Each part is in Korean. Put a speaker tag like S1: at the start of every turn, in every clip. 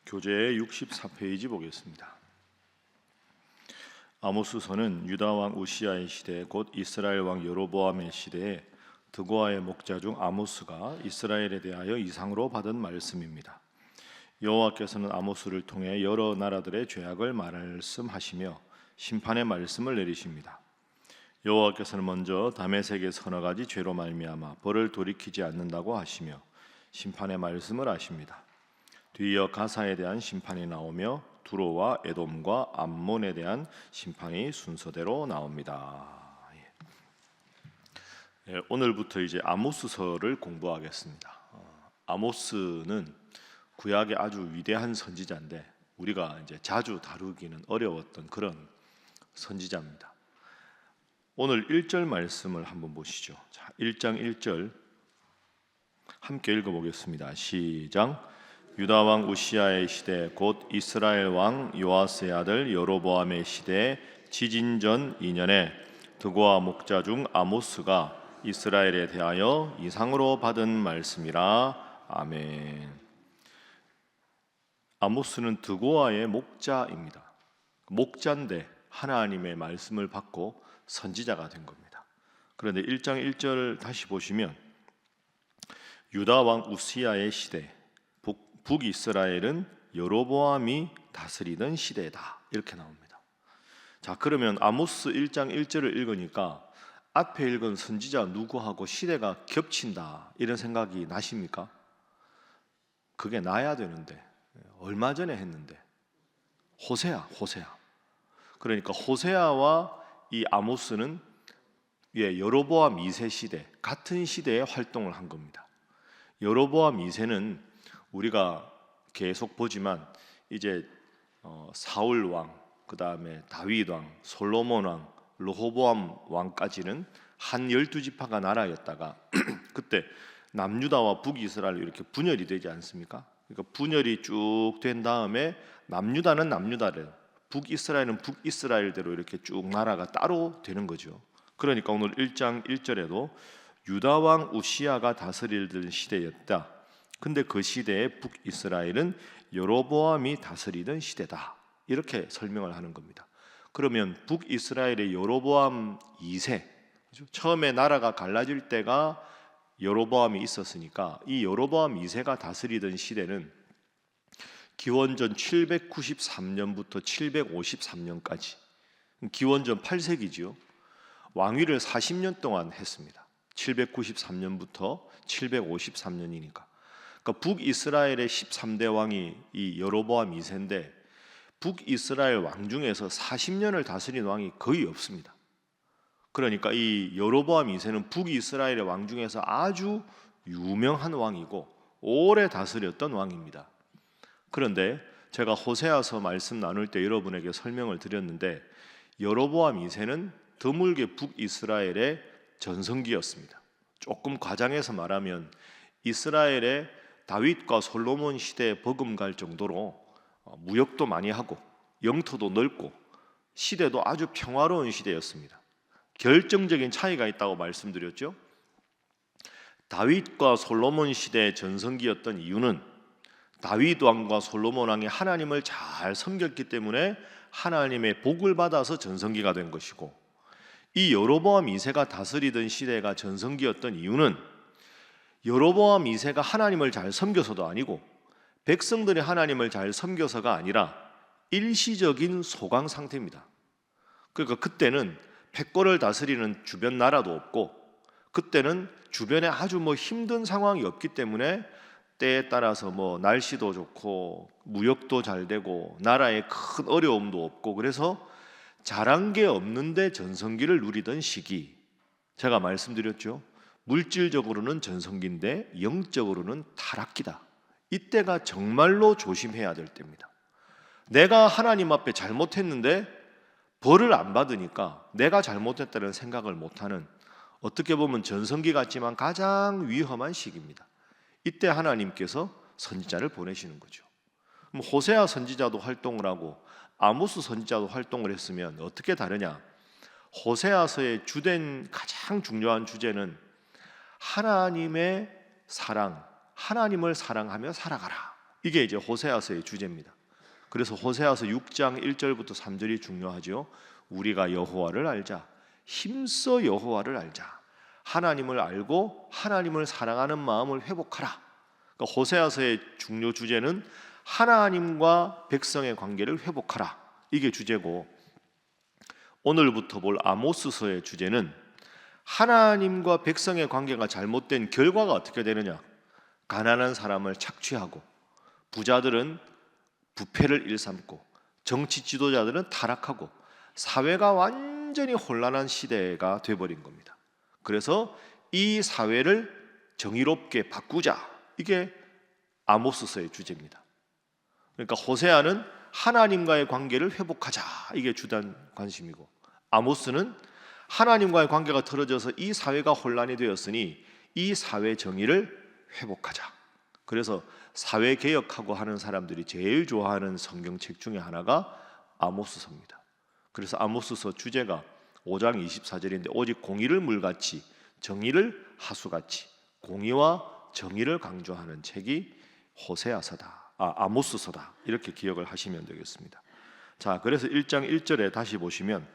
S1: 교재의 64페이지 보겠습니다. 아모스서는 유다 왕 우시야의 시대 곧 이스라엘 왕 여로보암의 시대에 드고아의 목자 중 아모스가 이스라엘에 대하여 이상으로 받은 말씀입니다. 여호와께서는 아모스를 통해 여러 나라들의 죄악을 말씀하시며 심판의 말씀을 내리십니다. 여호와께서는 먼저 다메섹의 서너 가지 죄로 말미암아 벌을 돌이키지 않는다고 하시며 심판의 말씀을 하십니다. 뒤이어 가사에 대한 심판이 나오며 두로와 에돔과 암몬에 대한 심판이 순서대로 나옵니다. 오늘부터 이제 아모스서를 공부하겠습니다. 아모스는 구약의 아주 위대한 선지자인데 우리가 이제 자주 다루기는 어려웠던 그런 선지자입니다. 오늘 1절 말씀을 한번 보시죠. 자, 1장 1절 함께 읽어보겠습니다. 시작. 유다 왕 우시야의 시대 곧 이스라엘 왕 요아스의 아들 여로보암의 시대에 지진전 2년에 드고아 목자 중 아모스가 이스라엘에 대하여 이상으로 받은 말씀이라. 아멘. 아모스는 드고아의 목자입니다. 목자인데 하나님의 말씀을 받고 선지자가 된 겁니다. 그런데 1장 1절 다시 보시면 유다 왕 우시야의 시대, 북이스라엘은 여로보암이 다스리던 시대다, 이렇게 나옵니다. 자, 그러면 아모스 1장 1절을 읽으니까 앞에 읽은 선지자 누구하고 시대가 겹친다, 이런 생각이 나십니까? 그게 나야 되는데 얼마 전에 했는데 호세아. 그러니까 호세아와 이 아모스는 여로보암 2세 시대, 같은 시대에 활동을 한 겁니다. 여로보암 2세는 우리가 계속 보지만 이제 사울 왕, 그 다음에 다윗 왕, 솔로몬 왕, 르호보암 왕까지는 한 12지파가 나라였다가 그때 남유다와 북이스라엘 이렇게 분열이 되지 않습니까? 그러니까 분열이 쭉 된 다음에 남유다는 남유다를, 북이스라엘은 북이스라엘대로 이렇게 쭉 나라가 따로 되는 거죠. 그러니까 오늘 1장 1절에도 유다 왕 우시야가 다스리던 시대였다. 근데 그 시대에 북이스라엘은 여로보암이 다스리던 시대다, 이렇게 설명을 하는 겁니다. 그러면 북이스라엘의 여로보암 2세, 처음에 나라가 갈라질 때가 여로보암이 있었으니까 이 여로보암 2세가 다스리던 시대는 기원전 793년부터 753년까지, 기원전 8세기지요. 왕위를 40년 동안 했습니다. 793년부터 753년이니까. 그러니까 북이스라엘의 13대 왕이 이 여로보암 2세인데 북이스라엘 왕 중에서 40년을 다스린 왕이 거의 없습니다. 그러니까 이 여로보암 2세는 북이스라엘의 왕 중에서 아주 유명한 왕이고 오래 다스렸던 왕입니다. 그런데 제가 호세아서 말씀 나눌 때 여러분에게 설명을 드렸는데 여로보암 2세는 드물게 북이스라엘의 전성기였습니다. 조금 과장해서 말하면 이스라엘의 다윗과 솔로몬 시대에 버금갈 정도로 무역도 많이 하고 영토도 넓고 시대도 아주 평화로운 시대였습니다. 결정적인 차이가 있다고 말씀드렸죠. 다윗과 솔로몬 시대의 전성기였던 이유는 다윗 왕과 솔로몬 왕이 하나님을 잘 섬겼기 때문에 하나님의 복을 받아서 전성기가 된 것이고, 이 여로보암 2세가 다스리던 시대가 전성기였던 이유는 여로보암 2세가 하나님을 잘 섬겨서도 아니고 백성들이 하나님을 잘 섬겨서가 아니라 일시적인 소강 상태입니다. 그러니까 그때는 백골을 다스리는 주변 나라도 없고 그때는 주변에 아주 힘든 상황이 없기 때문에 때에 따라서 날씨도 좋고 무역도 잘 되고 나라에 큰 어려움도 없고, 그래서 잘한 게 없는데 전성기를 누리던 시기. 제가 말씀드렸죠. 물질적으로는 전성기인데 영적으로는 타락기다. 이때가 정말로 조심해야 될 때입니다. 내가 하나님 앞에 잘못했는데 벌을 안 받으니까 내가 잘못했다는 생각을 못하는, 어떻게 보면 전성기 같지만 가장 위험한 시기입니다. 이때 하나님께서 선지자를 보내시는 거죠. 호세아 선지자도 활동을 하고 아모스 선지자도 활동을 했으면 어떻게 다르냐? 호세아서의 주된 가장 중요한 주제는 하나님의 사랑, 하나님을 사랑하며 살아가라, 이게 이제 호세아서의 주제입니다. 그래서 호세아서 6장 1절부터 3절이 중요하죠. 우리가 여호와를 알자. 힘써 여호와를 알자. 하나님을 알고 하나님을 사랑하는 마음을 회복하라. 그러니까 호세아서의 중요 주제는 하나님과 백성의 관계를 회복하라. 이게 주제고, 오늘부터 볼 아모스서의 주제는 하나님과 백성의 관계가 잘못된 결과가 어떻게 되느냐. 가난한 사람을 착취하고, 부자들은 부패를 일삼고, 정치 지도자들은 타락하고, 사회가 완전히 혼란한 시대가 돼버린 겁니다. 그래서 이 사회를 정의롭게 바꾸자. 이게 아모스서의 주제입니다. 그러니까 호세아는 하나님과의 관계를 회복하자. 이게 주된 관심이고, 아모스는 하나님과의 관계가 틀어져서 이 사회가 혼란이 되었으니 이 사회 정의를 회복하자. 그래서 사회 개혁하고 하는 사람들이 제일 좋아하는 성경책 중에 하나가 아모스서입니다. 그래서 아모스서 주제가 5장 24절인데 오직 공의를 물같이 정의를 하수같이 공의와 정의를 강조하는 책이 호세아서다. 아모스서다. 이렇게 기억을 하시면 되겠습니다. 자, 그래서 1장 1절에 다시 보시면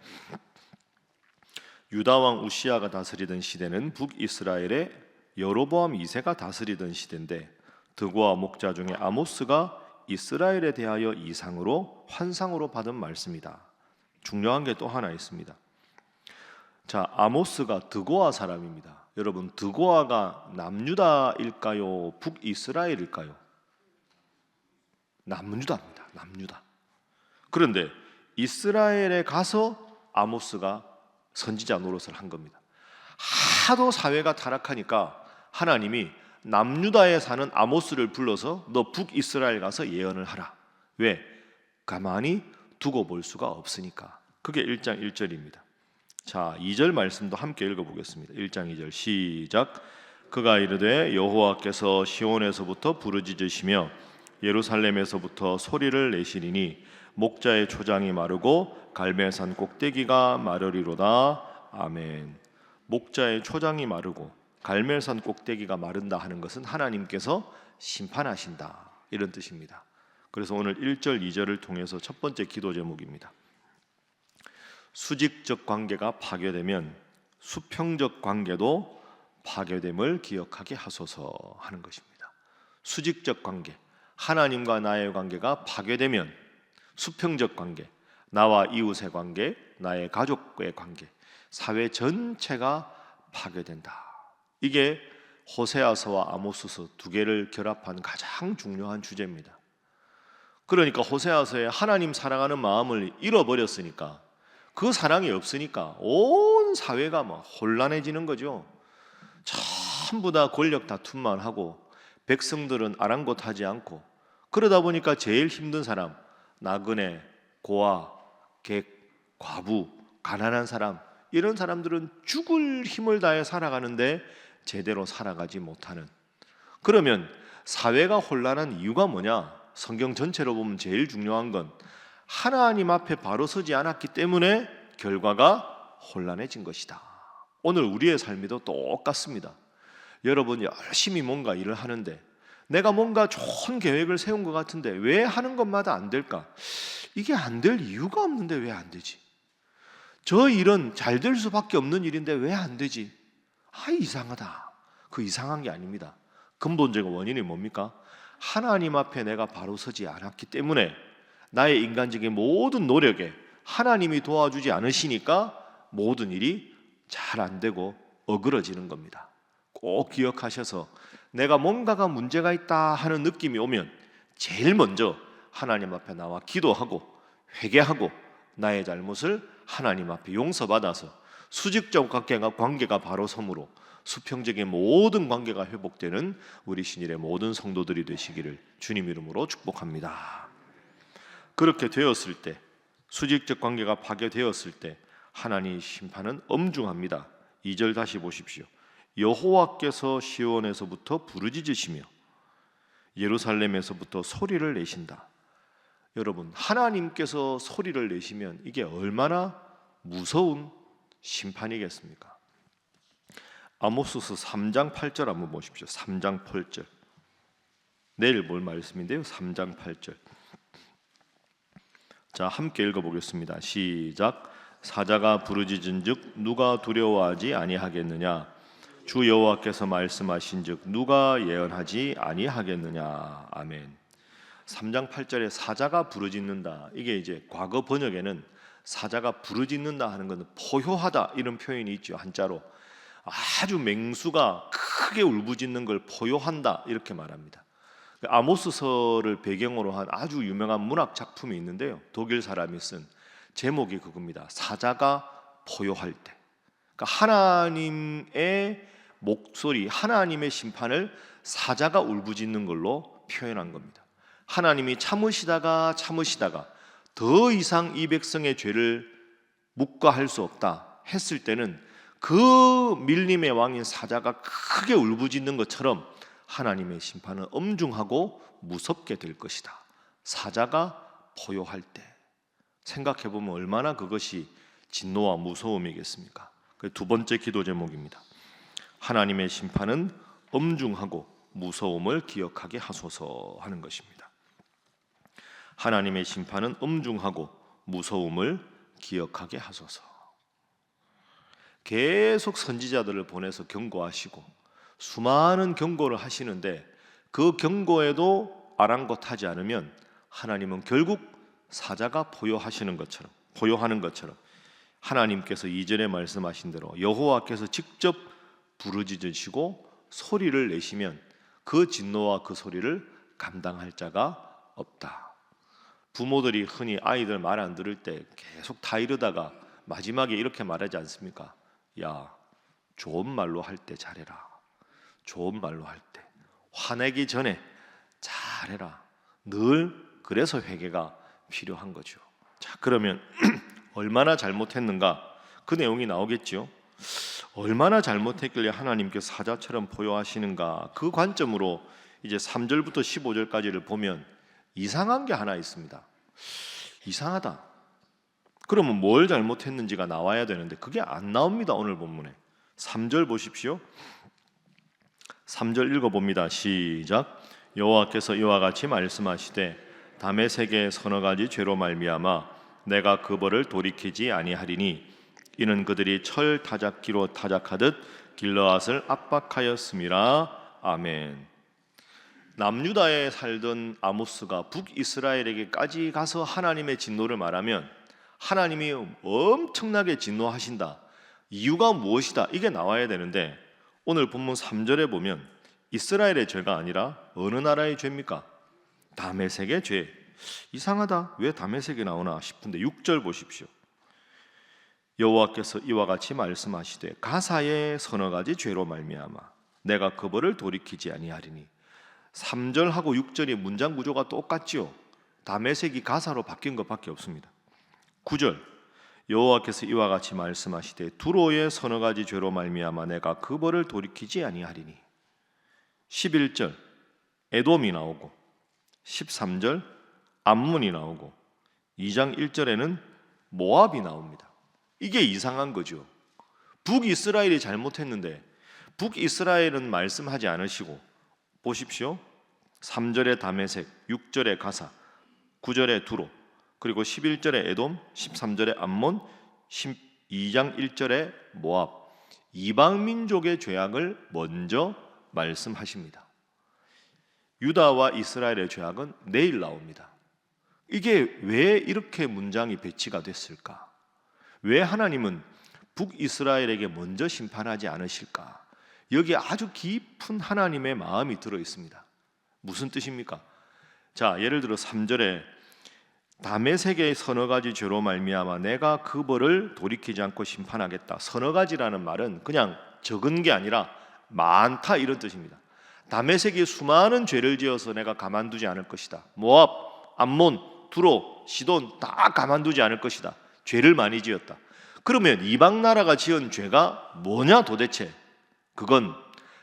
S1: 유다 왕 우시아가 다스리던 시대는 북이스라엘의 여로보암 2세가 다스리던 시대인데 드고와 목자 중에 아모스가 이스라엘에 대하여 이상으로 환상으로 받은 말씀이다. 중요한 게 또 하나 있습니다. 자, 아모스가 드고아 사람입니다. 여러분, 드고아가 남유다일까요? 북이스라엘일까요? 남유다입니다. 남유다. 그런데 이스라엘에 가서 아모스가 선지자 노릇을 한 겁니다. 하도 사회가 타락하니까 하나님이 남유다에 사는 아모스를 불러서 너 북이스라엘 가서 예언을 하라. 왜? 가만히 두고 볼 수가 없으니까. 그게 1장 1절입니다. 자, 2절 말씀도 함께 읽어보겠습니다. 1장 2절 시작. 그가 이르되 여호와께서 시온에서부터 부르짖으시며 예루살렘에서부터 소리를 내시리니 목자의 초장이 마르고 갈멜산 꼭대기가 마르리로다. 아멘. 목자의 초장이 마르고 갈멜산 꼭대기가 마른다 하는 것은 하나님께서 심판하신다, 이런 뜻입니다. 그래서 오늘 1절 2절을 통해서 첫 번째 기도 제목입니다. 수직적 관계가 파괴되면 수평적 관계도 파괴됨을 기억하게 하소서 하는 것입니다. 수직적 관계, 하나님과 나의 관계가 파괴되면 수평적 관계, 나와 이웃의 관계, 나의 가족과의 관계, 사회 전체가 파괴된다. 이게 호세아서와 아모스서 두 개를 결합한 가장 중요한 주제입니다. 그러니까 호세아서에 하나님 사랑하는 마음을 잃어버렸으니까, 그 사랑이 없으니까 온 사회가 막 혼란해지는 거죠. 전부 다 권력 다툼만 하고 백성들은 아랑곳하지 않고, 그러다 보니까 제일 힘든 사람, 나그네, 고아, 객, 과부, 가난한 사람, 이런 사람들은 죽을 힘을 다해 살아가는데 제대로 살아가지 못하는. 그러면 사회가 혼란한 이유가 뭐냐? 성경 전체로 보면 제일 중요한 건 하나님 앞에 바로 서지 않았기 때문에 결과가 혼란해진 것이다. 오늘 우리의 삶도 똑같습니다. 여러분 열심히 뭔가 일을 하는데 내가 뭔가 좋은 계획을 세운 것 같은데 왜 하는 것마다 안 될까? 이게 안 될 이유가 없는데 왜 안 되지? 저 일은 잘 될 수밖에 없는 일인데 왜 안 되지? 이상하다. 그 이상한 게 아닙니다. 근본적인 원인이 뭡니까? 하나님 앞에 내가 바로 서지 않았기 때문에 나의 인간적인 모든 노력에 하나님이 도와주지 않으시니까 모든 일이 잘 안 되고 어그러지는 겁니다. 꼭 기억하셔서 내가 뭔가가 문제가 있다 하는 느낌이 오면 제일 먼저 하나님 앞에 나와 기도하고 회개하고 나의 잘못을 하나님 앞에 용서받아서 수직적 관계가 바로 섬으로 수평적인 모든 관계가 회복되는 우리 신일의 모든 성도들이 되시기를 주님 이름으로 축복합니다. 그렇게 되었을 때, 수직적 관계가 파괴되었을 때 하나님의 심판은 엄중합니다. 2절 다시 보십시오. 여호와께서 시온에서부터 부르짖으시며 예루살렘에서부터 소리를 내신다. 여러분, 하나님께서 소리를 내시면 이게 얼마나 무서운 심판이겠습니까? 아모스서 3장 8절 한번 보십시오. 3장 8절 내일 볼 말씀인데요. 3장 8절. 자, 함께 읽어보겠습니다. 시작. 사자가 부르짖은즉 누가 두려워하지 아니하겠느냐? 주 여호와께서 말씀하신즉 누가 예언하지 아니하겠느냐? 아멘. 3장 8절에 사자가 부르짖는다. 이게 이제 과거 번역에는 사자가 부르짖는다 하는 것은 포효하다 이런 표현이 있죠. 한자로 아주 맹수가 크게 울부짖는 걸 포효한다 이렇게 말합니다. 아모스서를 배경으로 한 아주 유명한 문학 작품이 있는데요. 독일 사람이 쓴 제목이 그겁니다. 사자가 포효할 때. 그러니까 하나님의 목소리, 하나님의 심판을 사자가 울부짖는 걸로 표현한 겁니다. 하나님이 참으시다가 더 이상 이 백성의 죄를 묵과할 수 없다 했을 때는 그 밀림의 왕인 사자가 크게 울부짖는 것처럼 하나님의 심판은 엄중하고 무섭게 될 것이다. 사자가 포효할 때. 생각해보면 얼마나 그것이 진노와 무서움이겠습니까? 두 번째 기도 제목입니다. 하나님의 심판은 엄중하고 무서움을 기억하게 하소서 하는 것입니다. 하나님의 심판은 엄중하고 무서움을 기억하게 하소서. 계속 선지자들을 보내서 경고하시고 수많은 경고를 하시는데 그 경고에도 아랑곳하지 않으면 하나님은 결국 사자가 포효하는 것처럼 하나님께서 이전에 말씀하신 대로 여호와께서 직접 부르짖으시고 소리를 내시면 그 진노와 그 소리를 감당할 자가 없다. 부모들이 흔히 아이들 말 안 들을 때 계속 다 이러다가 마지막에 이렇게 말하지 않습니까? 야, 좋은 말로 할 때 잘해라. 좋은 말로 할 때 화내기 전에 잘해라. 늘 그래서 회개가 필요한 거죠. 자, 그러면 얼마나 잘못했는가? 그 내용이 나오겠죠. 얼마나 잘못했길래 하나님께서 사자처럼 포효하시는가? 그 관점으로 이제 3절부터 15절까지를 보면 이상한 게 하나 있습니다. 이상하다. 그러면 뭘 잘못했는지가 나와야 되는데 그게 안 나옵니다. 오늘 본문에 3절 보십시오. 3절 읽어봅니다. 시작. 여호와께서 이와 같이 말씀하시되 다메섹의 서너 가지 죄로 말미암아 내가 그 벌을 돌이키지 아니하리니 이는 그들이 철 타작기로 타작하듯 길르앗을 압박하였음이라. 아멘. 남유다에 살던 아모스가 북이스라엘에게까지 가서 하나님의 진노를 말하면 하나님이 엄청나게 진노하신다. 이유가 무엇이다? 이게 나와야 되는데 오늘 본문 3절에 보면 이스라엘의 죄가 아니라 어느 나라의 죄입니까? 다메섹의 죄. 이상하다. 왜 다메섹이 나오나 싶은데 6절 보십시오. 여호와께서 이와 같이 말씀하시되 가사의 서너 가지 죄로 말미암아 내가 그 벌을 돌이키지 아니하리니. 3절하고 6절의 문장 구조가 똑같지요. 다메섹이 가사로 바뀐 것밖에 없습니다. 9절 여호와께서 이와 같이 말씀하시되 두로의 서너 가지 죄로 말미암아 내가 그 벌을 돌이키지 아니하리니. 11절 에돔이 나오고 13절 암몬이 나오고 2장 1절에는 모압이 나옵니다. 이게 이상한 거죠. 북이스라엘이 잘못했는데 북이스라엘은 말씀하지 않으시고 보십시오. 3절에 다메섹, 6절에 가사, 9절에 두로, 그리고 11절에 에돔, 13절에 암몬, 12장 1절에 모압. 이방 민족의 죄악을 먼저 말씀하십니다. 유다와 이스라엘의 죄악은 내일 나옵니다. 이게 왜 이렇게 문장이 배치가 됐을까? 왜 하나님은 북이스라엘에게 먼저 심판하지 않으실까? 여기에 아주 깊은 하나님의 마음이 들어 있습니다. 무슨 뜻입니까? 자, 예를 들어 3절에 다메섹의 서너 가지 죄로 말미암아 내가 그 벌을 돌이키지 않고 심판하겠다. 서너 가지라는 말은 그냥 적은 게 아니라 많다 이런 뜻입니다. 다메섹이 수많은 죄를 지어서 내가 가만두지 않을 것이다. 모압, 암몬, 두로, 시돈 다 가만두지 않을 것이다. 죄를 많이 지었다. 그러면 이방 나라가 지은 죄가 뭐냐 도대체? 그건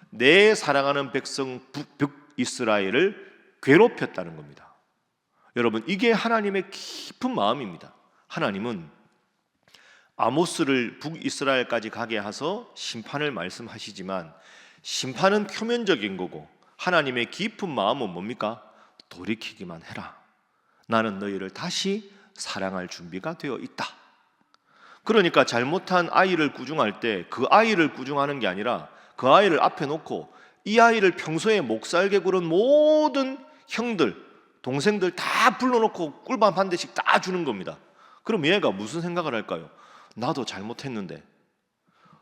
S1: 내 사랑하는 백성 북이스라엘을 괴롭혔다는 겁니다. 여러분, 이게 하나님의 깊은 마음입니다. 하나님은 아모스를 북이스라엘까지 가게 하셔서 심판을 말씀하시지만 심판은 표면적인 거고 하나님의 깊은 마음은 뭡니까? 돌이키기만 해라. 나는 너희를 다시 사랑할 준비가 되어 있다. 그러니까 잘못한 아이를 꾸중할 때 그 아이를 꾸중하는 게 아니라 그 아이를 앞에 놓고 이 아이를 평소에 목살게 굴은 모든 형들, 동생들 다 불러놓고 꿀밤 한 대씩 다 주는 겁니다. 그럼 얘가 무슨 생각을 할까요? 나도 잘못했는데,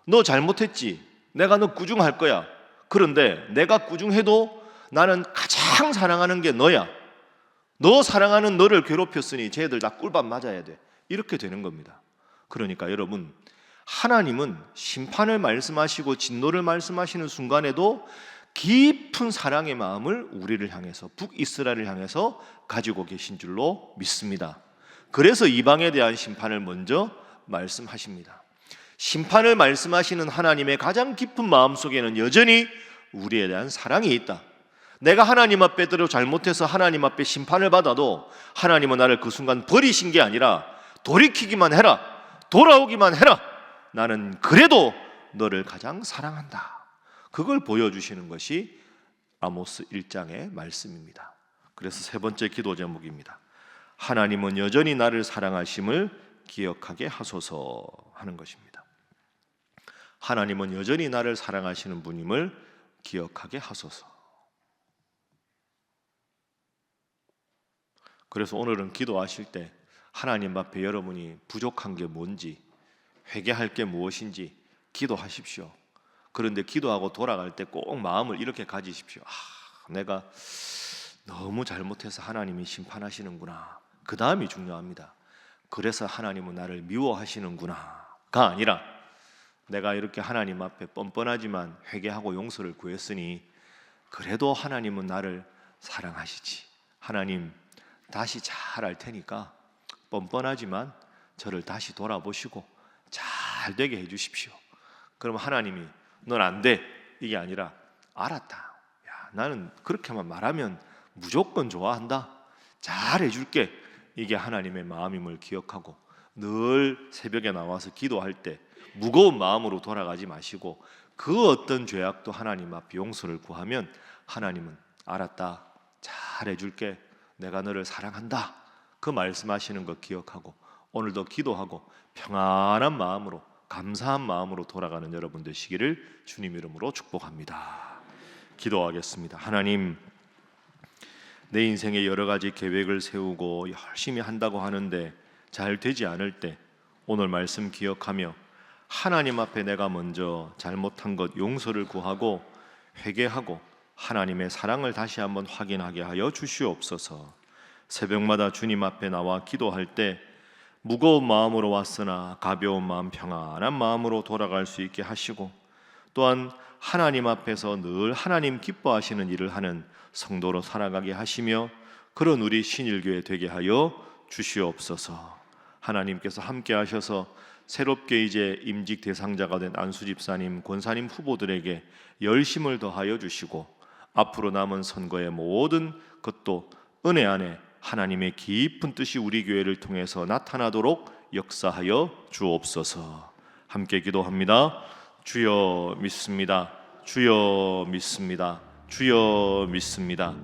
S1: 너 잘못했지, 내가 너 꾸중할 거야. 그런데 내가 꾸중해도 나는 가장 사랑하는 게 너야. 너 사랑하는 너를 괴롭혔으니 쟤들 다 꿀밤 맞아야 돼. 이렇게 되는 겁니다. 그러니까 여러분, 하나님은 심판을 말씀하시고 진노를 말씀하시는 순간에도 깊은 사랑의 마음을 우리를 향해서, 북이스라엘을 향해서 가지고 계신 줄로 믿습니다. 그래서 이방에 대한 심판을 먼저 말씀하십니다. 심판을 말씀하시는 하나님의 가장 깊은 마음속에는 여전히 우리에 대한 사랑이 있다. 내가 하나님 앞에대로 잘못해서 하나님 앞에 심판을 받아도 하나님은 나를 그 순간 버리신 게 아니라 돌이키기만 해라, 돌아오기만 해라, 나는 그래도 너를 가장 사랑한다. 그걸 보여주시는 것이 아모스 1장의 말씀입니다. 그래서 세 번째 기도 제목입니다. 하나님은 여전히 나를 사랑하심을 기억하게 하소서 하는 것입니다. 하나님은 여전히 나를 사랑하시는 분임을 기억하게 하소서. 그래서 오늘은 기도하실 때 하나님 앞에 여러분이 부족한 게 뭔지, 회개할 게 무엇인지 기도하십시오. 그런데 기도하고 돌아갈 때 꼭 마음을 이렇게 가지십시오. 내가 너무 잘못해서 하나님이 심판하시는구나. 그 다음이 중요합니다. 그래서 하나님은 나를 미워하시는구나가 아니라 내가 이렇게 하나님 앞에 뻔뻔하지만 회개하고 용서를 구했으니 그래도 하나님은 나를 사랑하시지. 하나님 다시 잘할 테니까 뻔뻔하지만 저를 다시 돌아보시고 잘 되게 해주십시오. 그럼 하나님이 넌 안 돼, 이게 아니라 알았다. 야, 나는 그렇게만 말하면 무조건 좋아한다. 잘 해줄게. 이게 하나님의 마음임을 기억하고 늘 새벽에 나와서 기도할 때 무거운 마음으로 돌아가지 마시고 그 어떤 죄악도 하나님 앞에 용서를 구하면 하나님은 알았다, 잘 해줄게, 내가 너를 사랑한다. 그 말씀하시는 거 기억하고 오늘도 기도하고 평안한 마음으로, 감사한 마음으로 돌아가는 여러분 되시기를 주님 이름으로 축복합니다. 기도하겠습니다. 하나님, 내 인생에 여러 가지 계획을 세우고 열심히 한다고 하는데 잘 되지 않을 때 오늘 말씀 기억하며 하나님 앞에 내가 먼저 잘못한 것 용서를 구하고 회개하고 하나님의 사랑을 다시 한번 확인하게 하여 주시옵소서. 새벽마다 주님 앞에 나와 기도할 때 무거운 마음으로 왔으나 가벼운 마음, 평안한 마음으로 돌아갈 수 있게 하시고 또한 하나님 앞에서 늘 하나님 기뻐하시는 일을 하는 성도로 살아가게 하시며 그런 우리 신일교회 되게 하여 주시옵소서. 하나님께서 함께 하셔서 새롭게 이제 임직 대상자가 된 안수 집사님, 권사님 후보들에게 열심을 더하여 주시고 앞으로 남은 선거의 모든 것도 은혜 안에 하나님의 깊은 뜻이 우리 교회를 통해서 나타나도록 역사하여 주옵소서. 함께 기도합니다. 주여 믿습니다. 주여 믿습니다. 주여 믿습니다.